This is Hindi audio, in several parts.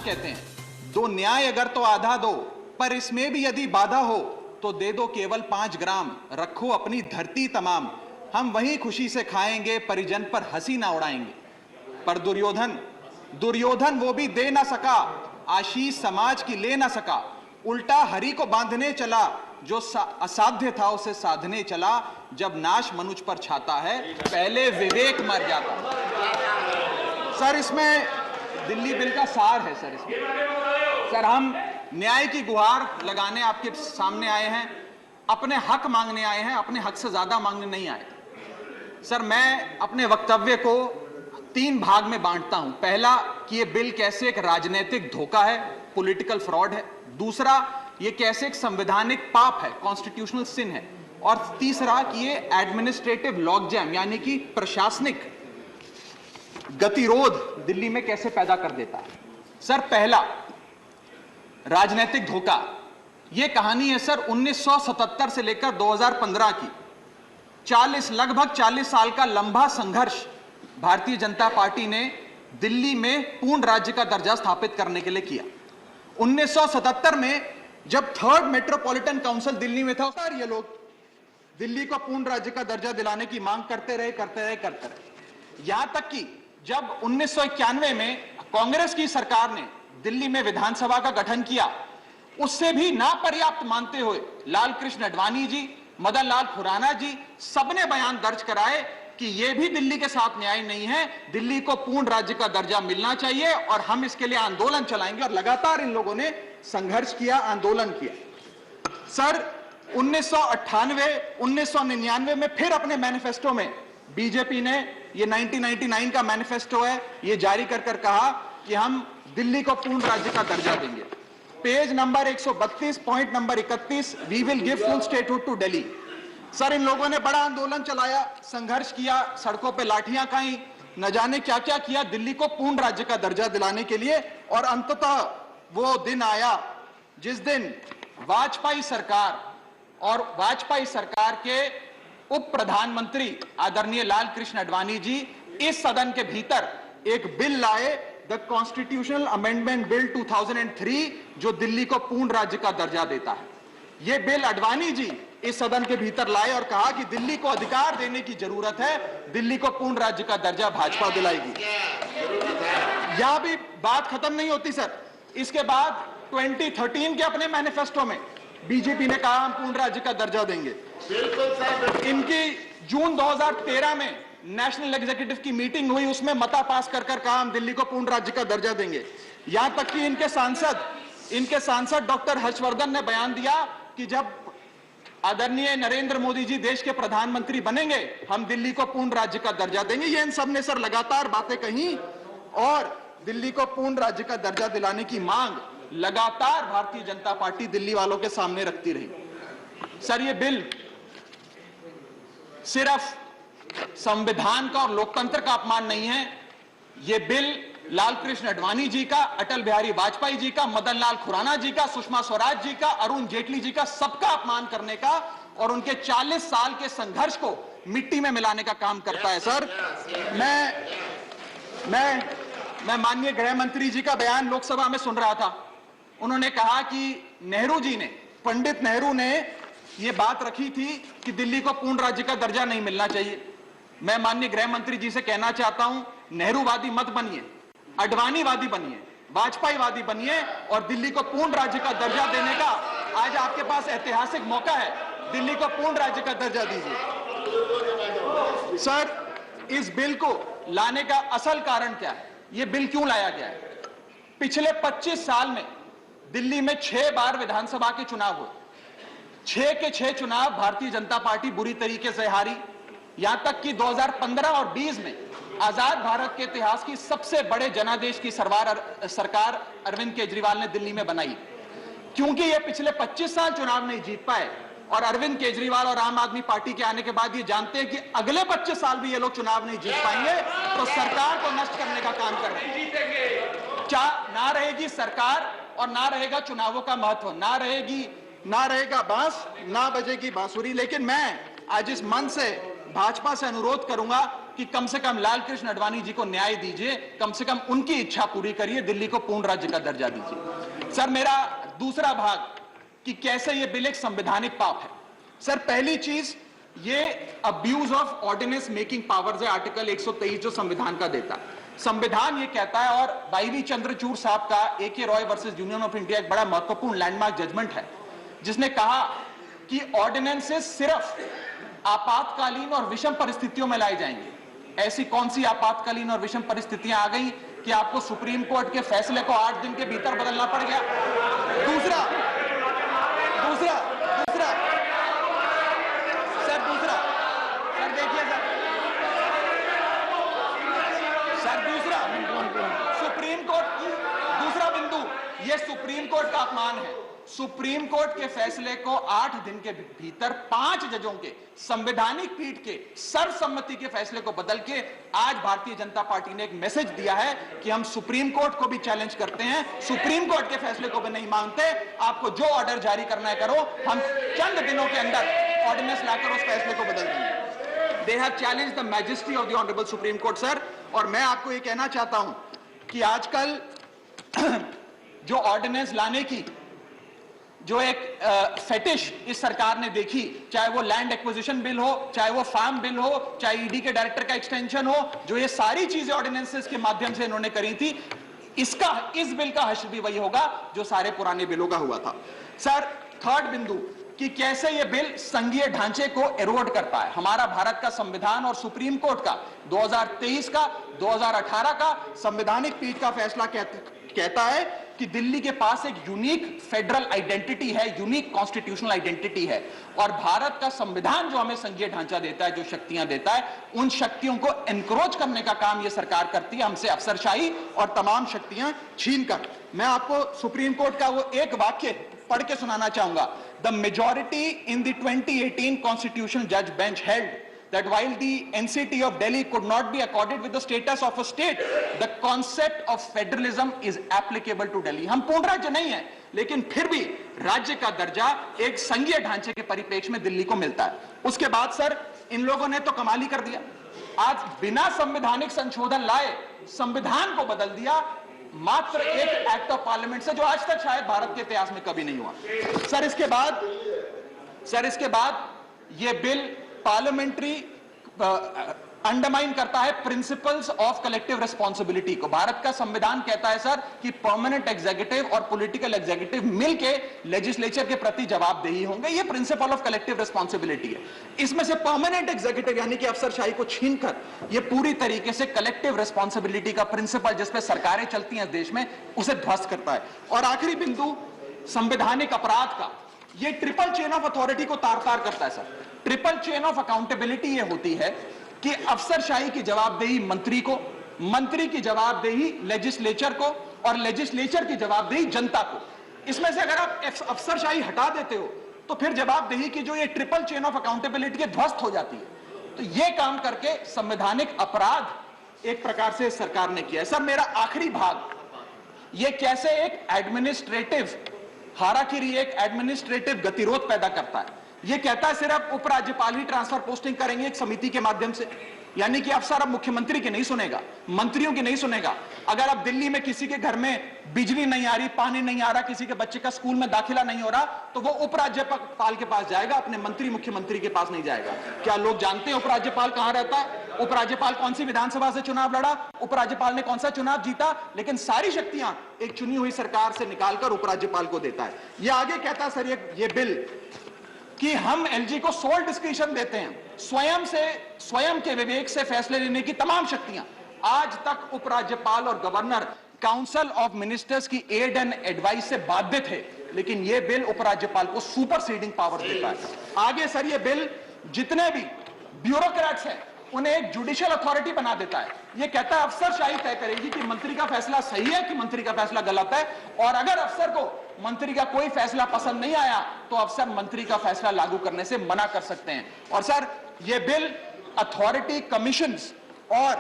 कहते हैं, दो न्याय अगर तो आधा दो, पर इसमें भी यदि बाधा हो तो दे दो केवल 5 ग्राम, रखो अपनी धरती तमाम, हम वही खुशी से खाएंगे, परिजन पर हंसी ना उड़ाएंगे। पर दुर्योधन वो भी दे ना सका, आशीष समाज की ले ना सका, उल्टा हरि को बांधने चला, जो असाध्य था उसे साधने चला। जब नाश मनुष्य पर छाता है, पहले विवेक मर जाता। सर इसमें दिल्ली बिल का सार है। सर हम न्याय की गुहार लगाने आपके सामने आए हैं, अपने हक मांगने आए हैं, अपने हक से ज्यादा मांगने नहीं आए। सर मैं अपने वक्तव्य को 3 भाग में बांटता हूं। पहला कि ये बिल कैसे एक राजनीतिक धोखा है, पॉलिटिकल फ्रॉड है। दूसरा, ये कैसे एक संवैधानिक पाप है, कॉन्स्टिट्यूशनल सिन है। और तीसरा कि ये एडमिनिस्ट्रेटिव लॉकजैम यानी कि प्रशासनिक गतिरोध दिल्ली में कैसे पैदा कर देता है। सर पहला, राजनीतिक धोखा। यह कहानी है सर 1977 से लेकर 2015 की। लगभग 40 साल का लंबा संघर्ष भारतीय जनता पार्टी ने दिल्ली में पूर्ण राज्य का दर्जा स्थापित करने के लिए किया। 1977 में जब 3rd मेट्रोपॉलिटन काउंसिल दिल्ली में था, सर ये लोग दिल्ली को पूर्ण राज्य का दर्जा दिलाने की मांग करते रहे। यहां तक कि जब 1991 में कांग्रेस की सरकार ने दिल्ली में विधानसभा का गठन किया, उससे भी ना पर्याप्त मानते हुए लाल कृष्ण आडवाणी जी, मदन लाल खुराना जी सबने बयान दर्ज कराए कि यह भी दिल्ली के साथ न्याय नहीं है, दिल्ली को पूर्ण राज्य का दर्जा मिलना चाहिए और हम इसके लिए आंदोलन चलाएंगे। और लगातार इन लोगों ने संघर्ष किया, आंदोलन किया। सर 1998, 1999 में फिर अपने मैनिफेस्टो में बीजेपी ने, ये 1999 का मैनिफेस्टो है, ये जारी कर कहा कि हम दिल्ली को पूर्ण राज्य का दर्जा देंगे। Page number 132, point number 31, we will give full statehood to Delhi. Sir इन लोगों ने बड़ा आंदोलन चलाया, संघर्ष किया, सड़कों पे लाठियां खाई, न जाने क्या क्या किया दिल्ली को पूर्ण राज्य का दर्जा दिलाने के लिए। और अंततः वो दिन आया जिस दिन वाजपेयी सरकार और वाजपेयी सरकार के उप प्रधानमंत्री आदरणीय लाल कृष्ण आडवाणी जी इस सदन के भीतर एक बिल लाए, द कॉन्स्टिट्यूशनल अमेंडमेंट बिल 2003, जो दिल्ली को पूर्ण राज्य का दर्जा देता है। यह बिल आडवाणी जी इस सदन के भीतर लाए और कहा कि दिल्ली को अधिकार देने की जरूरत है, दिल्ली को पूर्ण राज्य का दर्जा भाजपा दिलाएगी। यहां भी बात खत्म नहीं होती सर। इसके बाद 2013 के अपने मैनिफेस्टो में बीजेपी ने कहा हम पूर्ण राज्य का दर्जा देंगे। इनकी जून 2013 में नेशनल एग्जीक्यूटिव की मीटिंग हुई, उसमें मता पास कर कहा हम दिल्ली को पूर्ण राज्य का दर्जा देंगे। यहां तक कि इनके सांसद डॉक्टर हर्षवर्धन ने बयान दिया कि जब आदरणीय नरेंद्र मोदी जी देश के प्रधानमंत्री बनेंगे, हम दिल्ली को पूर्ण राज्य का दर्जा देंगे। ये इन सब ने सर लगातार बातें कही और दिल्ली को पूर्ण राज्य का दर्जा दिलाने की मांग लगातार भारतीय जनता पार्टी दिल्ली वालों के सामने रखती रही। सर ये बिल सिर्फ संविधान का और लोकतंत्र का अपमान नहीं है, यह बिल लाल कृष्ण आडवाणी जी का, अटल बिहारी वाजपेयी जी का, मदन लाल खुराना जी का, सुषमा स्वराज जी का, अरुण जेटली जी का, सबका अपमान करने का और उनके 40 साल के संघर्ष को मिट्टी में मिलाने का काम करता है। सर मैं माननीय गृह मंत्री जी का बयान लोकसभा में सुन रहा था। उन्होंने कहा कि नेहरू जी ने, पंडित नेहरू ने यह बात रखी थी कि दिल्ली को पूर्ण राज्य का दर्जा नहीं मिलना चाहिए। मैं माननीय गृह मंत्री जी से कहना चाहता हूं, नेहरूवादी मत बनिए, आडवाणीवादी बनिए, वाजपेयीवादी बनिए और दिल्ली को पूर्ण राज्य का दर्जा देने का आज आपके पास ऐतिहासिक मौका है। दिल्ली को पूर्ण राज्य का दर्जा दीजिए। सर इस बिल को लाने का असल कारण क्या है, यह बिल क्यों लाया गया है? पिछले 25 साल में दिल्ली में 6 बार विधानसभा के चुनाव हुए, 6 के 6 चुनाव भारतीय जनता पार्टी बुरी तरीके से हारी। यहां तक कि 2015 और 20 में आजाद भारत के इतिहास की सबसे बड़े जनादेश की सरकार अरविंद केजरीवाल ने दिल्ली में बनाई। क्योंकि ये पिछले 25 साल चुनाव नहीं जीत पाए और अरविंद केजरीवाल और आम आदमी पार्टी के आने के बाद ये जानते हैं कि अगले 25 साल भी ये लोग चुनाव नहीं जीत पाएंगे, तो सरकार को नष्ट करने का काम कर रहे हैं। क्या ना रहेगी सरकार और ना रहेगा चुनावों का महत्व, ना रहेगा बांस, ना बजेगी बांसुरी। लेकिन मैं आज इस मंच से भाजपा से अनुरोध करूंगा कि कम से कम लाल कृष्ण आडवाणी जी को न्याय दीजिए, कम से कम उनकी इच्छा पूरी करिए, दिल्ली को पूर्ण राज्य का दर्जा दीजिए। सर, मेरा दूसरा भाग कि कैसे यह बिल एक संवैधानिक पाप है। सर, पहली चीज, ये abuse of ordinance making powers है, आर्टिकल 123 जो संविधान का देता है। संविधान ये कहता है, और वाईवी चंद्रचूड़ साहब का AK Roy versus union of India एक बड़ा महत्वपूर्ण लैंडमार्क जजमेंट है, जिसने कहा कि ऑर्डिनेंसेस सिर्फ आपातकालीन और विषम परिस्थितियों में लाए जाएंगे। ऐसी कौन सी आपातकालीन और विषम परिस्थितियां आ गई कि आपको सुप्रीम कोर्ट के फैसले को 8 दिन के भीतर बदलना पड़ गया? दूसरा सर देखिए सर दूसरा सुप्रीम कोर्ट की दूसरा बिंदु, यह सुप्रीम कोर्ट का अपमान है। सुप्रीम कोर्ट के फैसले को 8 दिन के भीतर 5 जजों के संवैधानिक पीठ के सर्वसम्मति के फैसले को बदल के आज भारतीय जनता पार्टी ने एक मैसेज दिया है कि हम सुप्रीम कोर्ट को भी चैलेंज करते हैं, सुप्रीम कोर्ट के फैसले को भी नहीं मानते, आपको जो ऑर्डर जारी करना है करो, हम चंद दिनों के अंदर ऑर्डिनेंस लाकर उस फैसले को बदल देंगे। They have challenged the majesty of the honourable supreme court sir. और मैं आपको ये कहना चाहता हूं कि आजकल जो ऑर्डिनेंस लाने की जो एक फेटिश इस सरकार ने देखी, चाहे वो लैंड एक्विजिशन बिल हो, चाहे वो फार्म बिल हो, चाहे ईडी के डायरेक्टर का एक्सटेंशन हो, जो ये सारी चीजें ऑर्डिनेंसेस के माध्यम से इन्होंने करी थी, इस बिल का हश्र भी वही होगा जो सारे पुराने बिलों का हुआ था। सर, थर्ड बिंदु कि कैसे ये बिल संघीय ढांचे को एरोड करता है। हमारा भारत का संविधान और सुप्रीम कोर्ट का 2023 का 2018 का संवैधानिक पीठ का फैसला कहता है कि दिल्ली के पास एक यूनिक फेडरल आइडेंटिटी है, यूनिक कॉन्स्टिट्यूशनल आइडेंटिटी है, और भारत का संविधान जो हमें संघीय ढांचा देता है, जो शक्तियां देता है, उन शक्तियों को एनक्रोच करने का काम यह सरकार करती है, हमसे अफसरशाही और तमाम शक्तियां छीनकर। मैं आपको सुप्रीम कोर्ट का वो एक वाक्य पढ़ के सुनाना चाहूंगा। The majority in the 2018 constitutional जज bench held that while the NCT of Delhi could not be accorded with the status of a state, the concept of federalism is applicable to Delhi. हम पूर्ण राज्य नहीं है, लेकिन फिर भी राज्य का दर्जा एक संघीय ढांचे के परिप्रेक्ष्य में दिल्ली को मिलता है। उसके बाद सर, इन लोगों ने तो कमाल ही कर दिया, आज बिना संवैधानिक संशोधन लाए संविधान को बदल दिया, मात्र एक एक्ट ऑफ पार्लियामेंट से, जो आज तक शायद भारत के इतिहास में कभी नहीं हुआ। सर, इसके बाद ये बिल पार्लियामेंट्री अंडरमाइन करता है प्रिंसिपल्स ऑफ कलेक्टिव रिस्पांसिबिलिटी को। भारत का संविधान कहता है सर कि परमानेंट एग्जीक्यूटिव और पॉलिटिकल एग्जीक्यूटिव मिलके लेजिस्लेचर के प्रति जवाबदेही होंगे, ये प्रिंसिपल ऑफ कलेक्टिव रिस्पांसिबिलिटी है। इसमें से परमानेंट एग्जीक्यूटिव यानी कि अफसरशाही को छीनकर ये पूरी तरीके से कलेक्टिव रिस्पांसिबिलिटी का प्रिंसिपल, जिसपे सरकारें चलती हैं देश में, उसे ध्वस्त करता है। और आखिरी बिंदु, संवैधानिक अपराध का, ये ट्रिपल चेन ऑफ अथॉरिटी को तार तार करता है sir. Triple chain of accountability ये होती है कि अफसरशाही की जवाबदेही मंत्री को, मंत्री की जवाबदेही लेजिस्लेचर को, और लेजिस्लेचर की जवाबदेही जनता को। इसमें से अगर आप अफसरशाही हटा देते हो तो फिर जवाबदेही की जो ये ट्रिपल चेन ऑफ अकाउंटेबिलिटी ध्वस्त हो जाती है। तो ये काम करके संवैधानिक अपराध एक प्रकार से सरकार ने किया है। सर, मेरा आखिरी भाग, ये कैसे एक एडमिनिस्ट्रेटिव हाराकिरी, एक एडमिनिस्ट्रेटिव गतिरोध पैदा करता है। ये कहता है सिर्फ उपराज्यपाल ही ट्रांसफर पोस्टिंग करेंगे एक समिति के माध्यम से, यानी कि अफसर अब मुख्यमंत्री की नहीं सुनेगा, मंत्रियों की नहीं सुनेगा। अगर अब दिल्ली में किसी के घर में बिजली नहीं आ रही, पानी नहीं आ रहा, किसी के बच्चे का स्कूल में दाखिला नहीं हो रहा, तो वो उपराज्यपाल के पास जाएगा, अपने मंत्री मुख्यमंत्री के पास नहीं जाएगा। क्या लोग जानते हैं उपराज्यपाल कहां रहता है? उपराज्यपाल कौन सी विधानसभा से चुनाव लड़ा, उपराज्यपाल ने कौन सा चुनाव जीता? लेकिन सारी शक्तियां एक चुनी हुई सरकार से निकालकर उपराज्यपाल को देता है। यह आगे कहता है सर ये बिल कि हम एलजी को सोल डिस्क्रिशन देते हैं, स्वयं के विवेक से फैसले लेने की तमाम शक्तियां। आज तक उपराज्यपाल और गवर्नर काउंसिल ऑफ मिनिस्टर्स की एड एंड एडवाइस से बाध्य थे, लेकिन यह बिल उपराज्यपाल को सुपरसीडिंग पावर देता है। आगे सर, यह बिल जितने भी ब्यूरोक्रेट्स हैं उन्हें एक जुडिशियल अथॉरिटी बना देता है। यह कहता है अफसरशाही तय करेगी कि मंत्री का फैसला सही है कि मंत्री का फैसला गलत है, और अगर अफसर को मंत्री का कोई फैसला पसंद नहीं आया तो अफसर मंत्री का फैसला लागू करने से मना कर सकते हैं। और सर, यह बिल अथॉरिटी, कमीशंस और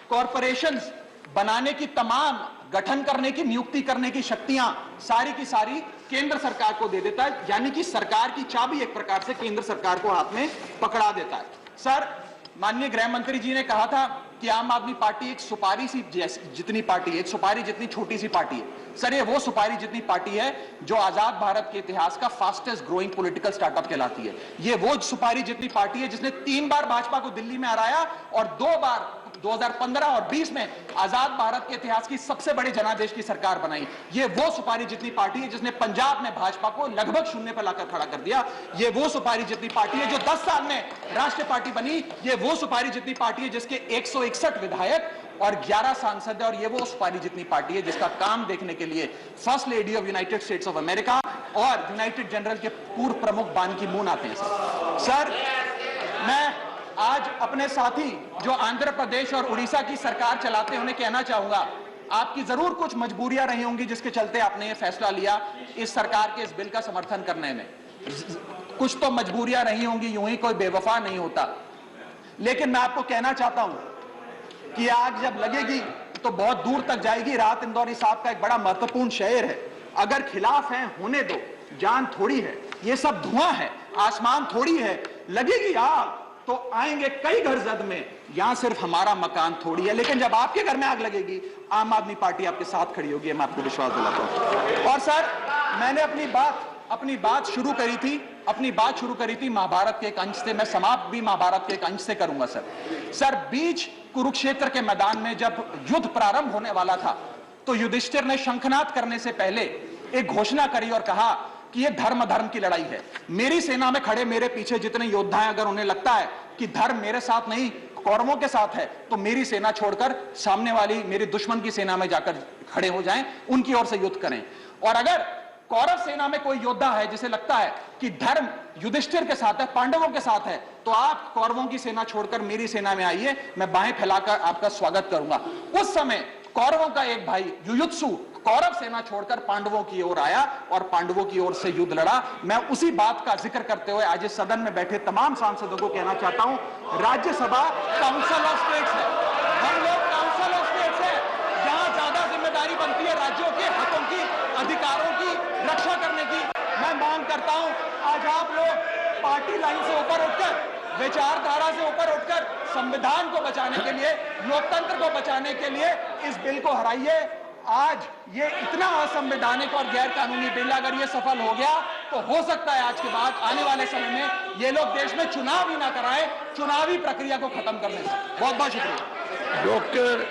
कॉरपोरेशंस बनाने की तमाम, गठन करने की, नियुक्ति करने की शक्तियां सारी की सारी केंद्र सरकार को दे देता है, यानी कि सरकार की चाबी एक प्रकार से केंद्र सरकार को हाथ में पकड़ा देता है। सर, माननीय गृह मंत्री जी ने कहा था कि आम आदमी पार्टी एक सुपारी सी जितनी पार्टी है, एक सुपारी जितनी छोटी सी पार्टी है। सर, ये वो सुपारी जितनी पार्टी है जो आजाद भारत के इतिहास का फास्टेस्ट ग्रोइंग पॉलिटिकल स्टार्टअप कहलाती है। ये वो सुपारी जितनी पार्टी है जिसने 3 बार भाजपा को दिल्ली में हराया और 2 बार 2015 और 20 में आजाद भारत के इतिहास की सबसे बड़ी जनादेश की सरकार बनाई। ये वो सुपारी जितनी पार्टी है जिसने पंजाब में भाजपा को लगभग शून्य पर लाकर खड़ा कर दिया। ये वो सुपारी जितनी पार्टी है जो 10 साल में राष्ट्रीय पार्टी बनी। ये वो सुपारी जितनी पार्टी है जिसके 161 विधायक और 11 सांसद है। और ये वो सुपारी जितनी पार्टी है जिसका काम देखने के लिए first lady of United states of America और यूनाइटेड जनरल के पूर्व प्रमुख बान की मून आते हैं। सर, मैं आज अपने साथी जो आंध्र प्रदेश और उड़ीसा की सरकार चलाते हैं उन्हें कहना चाहूंगा, आपकी जरूर कुछ मजबूरियां रही होंगी जिसके चलते आपने ये फैसला लिया इस सरकार के इस बिल का समर्थन करने में। कुछ तो मजबूरियां रही होंगी, यूं ही कोई बेवफा नहीं होता। लेकिन मैं आपको कहना चाहता हूं कि आग जब लगेगी तो बहुत दूर तक जाएगी। राहत इंदौरी साहब का एक बड़ा महत्वपूर्ण शेर है, अगर खिलाफ है होने दो, जान थोड़ी है, ये सब धुआं है, आसमान थोड़ी है, लगेगी आग तो आएंगे कई घर जद में, यहां सिर्फ हमारा मकान थोड़ी है। लेकिन जब आपके घर में आग लगेगी, आम आदमी पार्टी आपके साथ खड़ी होगी, मैं आपको विश्वास दिलाता हूं। और सर, मैंने अपनी बात शुरू करी थी महाभारत के एक अंश से, मैं समाप्त भी महाभारत के एक अंश से करूंगा। सर, बीच कुरुक्षेत्र के मैदान में जब युद्ध प्रारंभ होने वाला था तो युधिष्ठिर ने शंखनाद करने से पहले एक घोषणा करी और कहा कि ये धर्म की लड़ाई है। मेरी सेना में खड़े मेरे पीछे जितने योद्धा हैं, अगर उन्हें लगता है कि धर्म मेरे साथ नहीं कौरवों के साथ है, तो मेरी सेना छोड़कर सामने वाली मेरी दुश्मन की सेना में जाकर खड़े हो जाएं, उनकी ओर से युद्ध करें। और अगर कौरव सेना में कोई योद्धा है जिसे लगता है कि धर्म युधिष्ठिर के साथ है, पांडवों के साथ है, तो आप कौरवों की सेना छोड़कर मेरी सेना में आइए, मैं बाहें फैलाकर आपका स्वागत करूंगा। उस समय कौरवों का एक भाई युयुत्सु कौरव सेना छोड़कर पांडवों की ओर आया और पांडवों की ओर से युद्ध लड़ा। मैं उसी बात का जिक्र करते हुए आज इस सदन में बैठे तमाम सांसदों को कहना चाहता हूं, राज्यसभा काउंसिल ऑफ स्टेट्स है, हम लोग काउंसिल ऑफ स्टेट्स है, जहां ज्यादा जिम्मेदारी बनती है राज्यों के हकों की, अधिकारों की रक्षा करने की। मैं मांग करता हूं, आज आप लोग पार्टी लाइन से ऊपर उठकर, विचारधारा से ऊपर उठकर संविधान को बचाने के लिए, लोकतंत्र को बचाने के लिए इस बिल को हराइए। आज ये इतना असंवैधानिक और गैर कानूनी बिल अगर ये सफल हो गया तो हो सकता है आज के बाद आने वाले समय में ये लोग देश में चुनाव ही ना कराएं, चुनावी प्रक्रिया को खत्म करने से। बहुत बहुत शुक्रिया। डॉक्टर